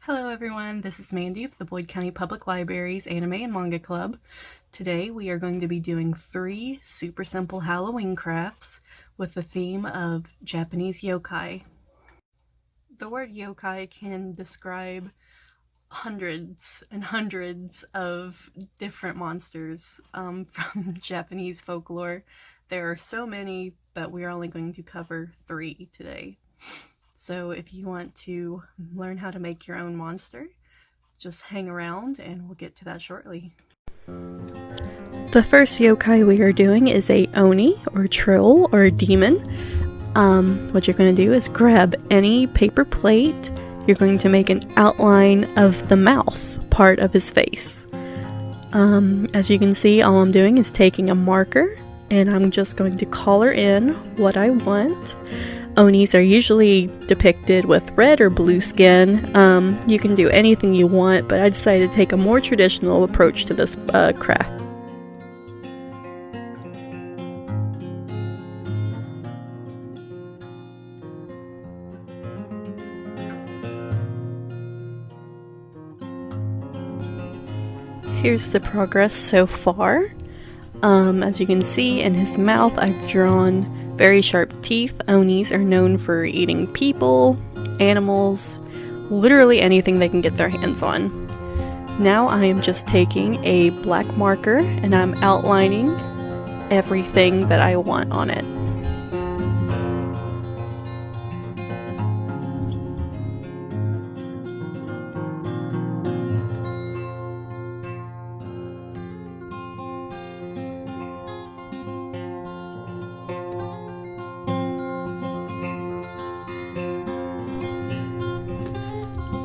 Hello everyone, this is Mandy of the Boyd County Public Library's Anime and Manga Club. Today we are going to be doing 3 super simple Halloween crafts with the theme of Japanese yokai. The word yokai can describe hundreds and hundreds of different monsters from Japanese folklore. There are so many, but we're only going to cover 3 today. So if you want to learn how to make your own monster, just hang around and we'll get to that shortly. The first yokai we are doing is a Oni, or troll, or demon. What you're going to do is grab any paper plate. You're going to make an outline of the mouth part of his face. As you can see, all I'm doing is taking a marker and I'm just going to color in what I want. Onis are usually depicted with red or blue skin. You can do anything you want, but I decided to take a more traditional approach to this craft. Here's the progress so far. As you can see, in his mouth I've drawn very sharp teeth. Onis are known for eating people, animals, literally anything they can get their hands on. Now I am just taking a black marker and I'm outlining everything that I want on it.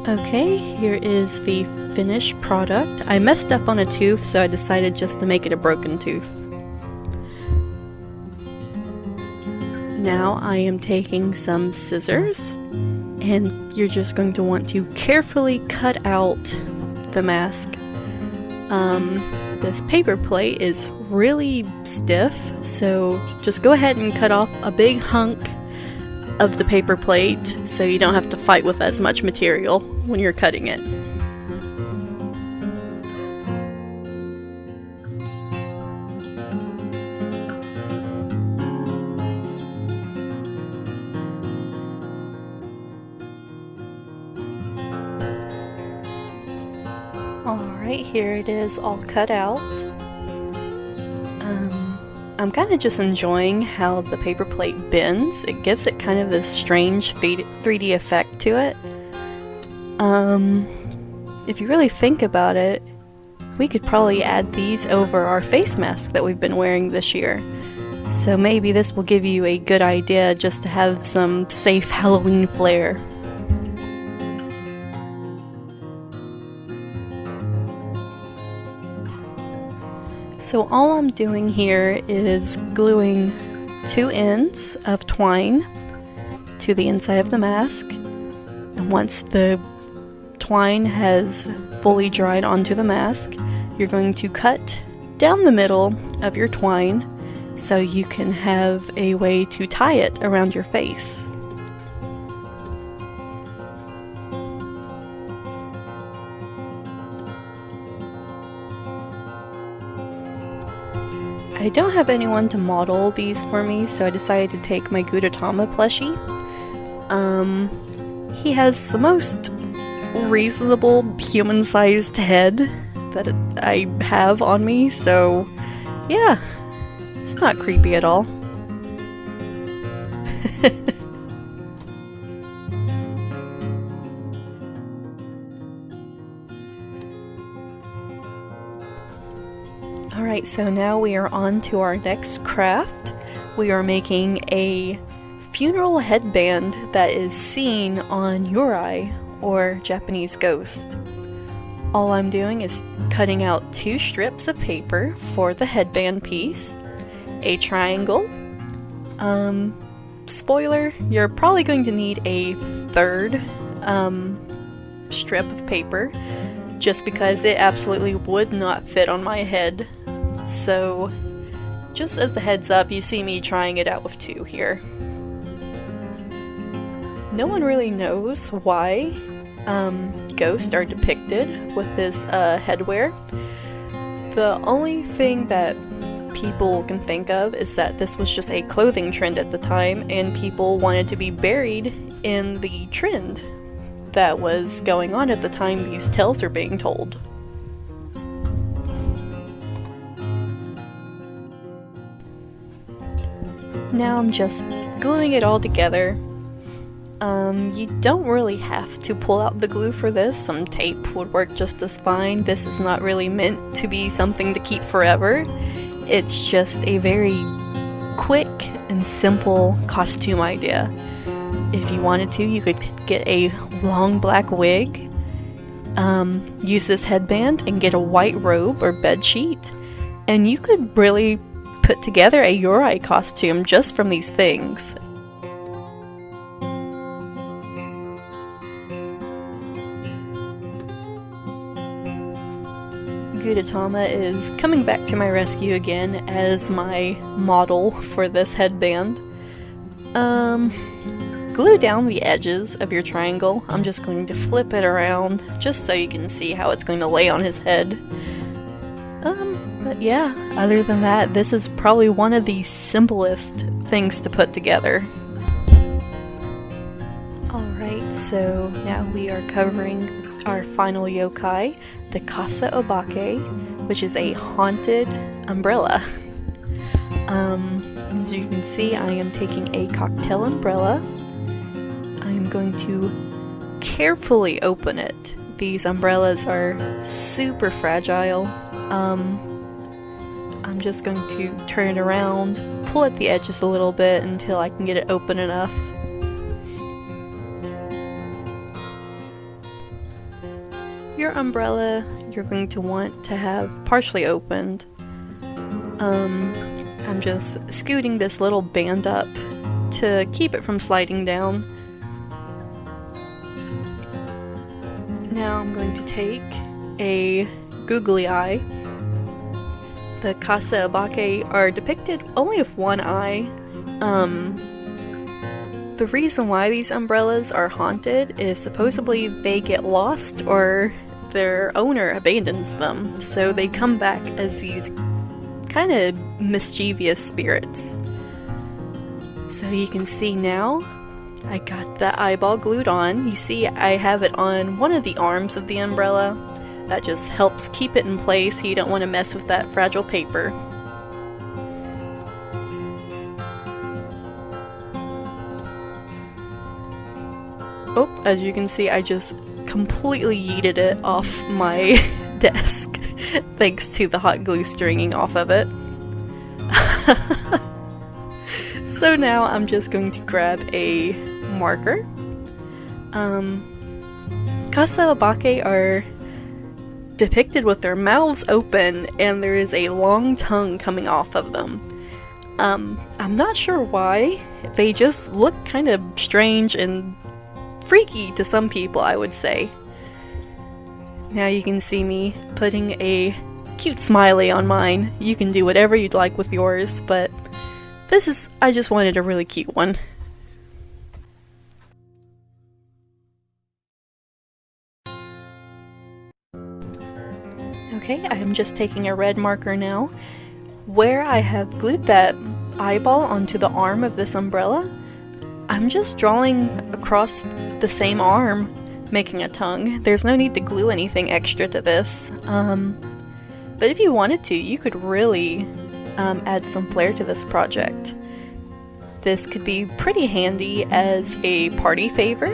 Okay, here is the finished product. I messed up on a tooth, so I decided just to make it a broken tooth. Now I am taking some scissors, and you're just going to want to carefully cut out the mask. This paper plate is really stiff, so just go ahead and cut off a big hunk of the paper plate so you don't have to fight with as much material when you're cutting it. Alright, here it is all cut out. I'm kind of just enjoying how the paper plate bends. It gives it kind of this strange 3D effect to it. If you really think about it, we could probably add these over our face mask that we've been wearing this year. So maybe this will give you a good idea just to have some safe Halloween flair. So all I'm doing here is gluing 2 ends of twine to the inside of the mask, and once the twine has fully dried onto the mask, you're going to cut down the middle of your twine so you can have a way to tie it around your face. I don't have anyone to model these for me, so I decided to take my Gudetama plushie. He has the most reasonable human-sized head that I have on me, so yeah, it's not creepy at all. Alright, so now we are on to our next craft. We are making a funeral headband that is seen on Yokai, or Japanese ghost. All I'm doing is cutting out 2 strips of paper for the headband piece, a triangle. Spoiler, you're probably going to need a 3rd strip of paper, just because it absolutely would not fit on my head. So, just as a heads up, you see me trying it out with 2 here. No one really knows why ghosts are depicted with this headwear. The only thing that people can think of is that this was just a clothing trend at the time, and people wanted to be buried in the trend that was going on at the time these tales are being told. Now I'm just gluing it all together. You don't really have to pull out the glue for this. Some tape would work just as fine. This is not really meant to be something to keep forever. It's just a very quick and simple costume idea. If you wanted to, you could get a long black wig, use this headband, and get a white robe or bed sheet, and you could really put together a Yokai costume just from these things. Gudetama is coming back to my rescue again as my model for this headband. Glue down the edges of your triangle. I'm just going to flip it around just so you can see how it's going to lay on his head. But yeah, other than that, this is probably one of the simplest things to put together. Alright, so now we are covering our final yokai, the Kasa Obake, which is a haunted umbrella. As you can see, I am taking a cocktail umbrella. I am going to carefully open it. These umbrellas are super fragile. I'm just going to turn it around, pull at the edges a little bit until I can get it open enough. Your umbrella you're going to want to have partially opened. I'm just scooting this little band up to keep it from sliding down. Now I'm going to take a googly eye. The Kasa Obake are depicted only with one eye. The reason why these umbrellas are haunted is supposedly they get lost or their owner abandons them, so they come back as these kind of mischievous spirits. So you can see now, I got the eyeball glued on. You see I have it on one of the arms of the umbrella. That just helps keep it in place so you don't want to mess with that fragile paper. Oh, as you can see, I just completely yeeted it off my desk thanks to the hot glue stringing off of it. So now I'm just going to grab a marker. Kasa Obake are depicted with their mouths open and there is a long tongue coming off of them. I'm not sure why. They just look kind of strange and freaky to some people, I would say. Now you can see me putting a cute smiley on mine. You can do whatever you'd like with yours, but I just wanted a really cute one. Okay, I am just taking a red marker now. Where I have glued that eyeball onto the arm of this umbrella, I'm just drawing across the same arm, making a tongue. There's no need to glue anything extra to this. But if you wanted to, you could really add some flair to this project. This could be pretty handy as a party favor,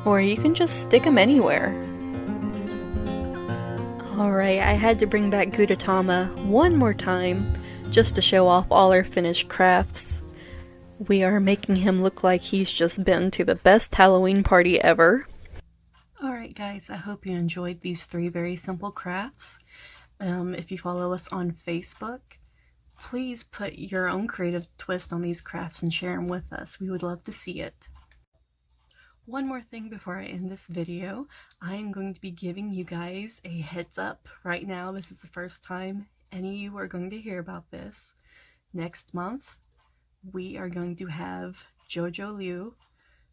or you can just stick them anywhere. Alright, I had to bring back Gudetama one more time just to show off all our finished crafts. We are making him look like he's just been to the best Halloween party ever. Alright guys, I hope you enjoyed these 3 very simple crafts. If you follow us on Facebook, please put your own creative twist on these crafts and share them with us. We would love to see it. One more thing before I end this video, I am going to be giving you guys a heads up right now. This is the first time any of you are going to hear about this. Next month, we are going to have JoJo Liu.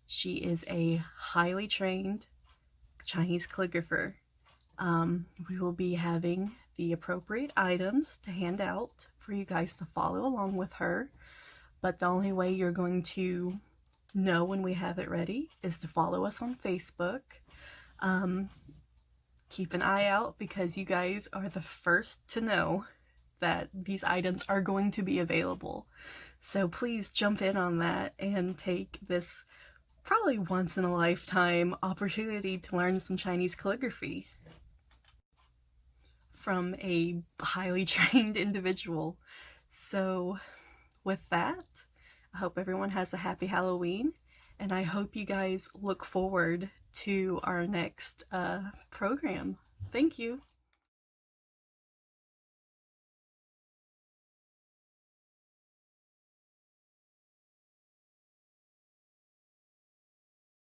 She is a highly trained Chinese calligrapher. We will be having the appropriate items to hand out for you guys to follow along with her, but the only way you're going to know when we have it ready is to follow us on Facebook. Keep an eye out because you guys are the first to know that these items are going to be available. So please jump in on that and take this probably once in a lifetime opportunity to learn some Chinese calligraphy from a highly trained individual. So with that, I hope everyone has a happy Halloween, and I hope you guys look forward to our next program. Thank you.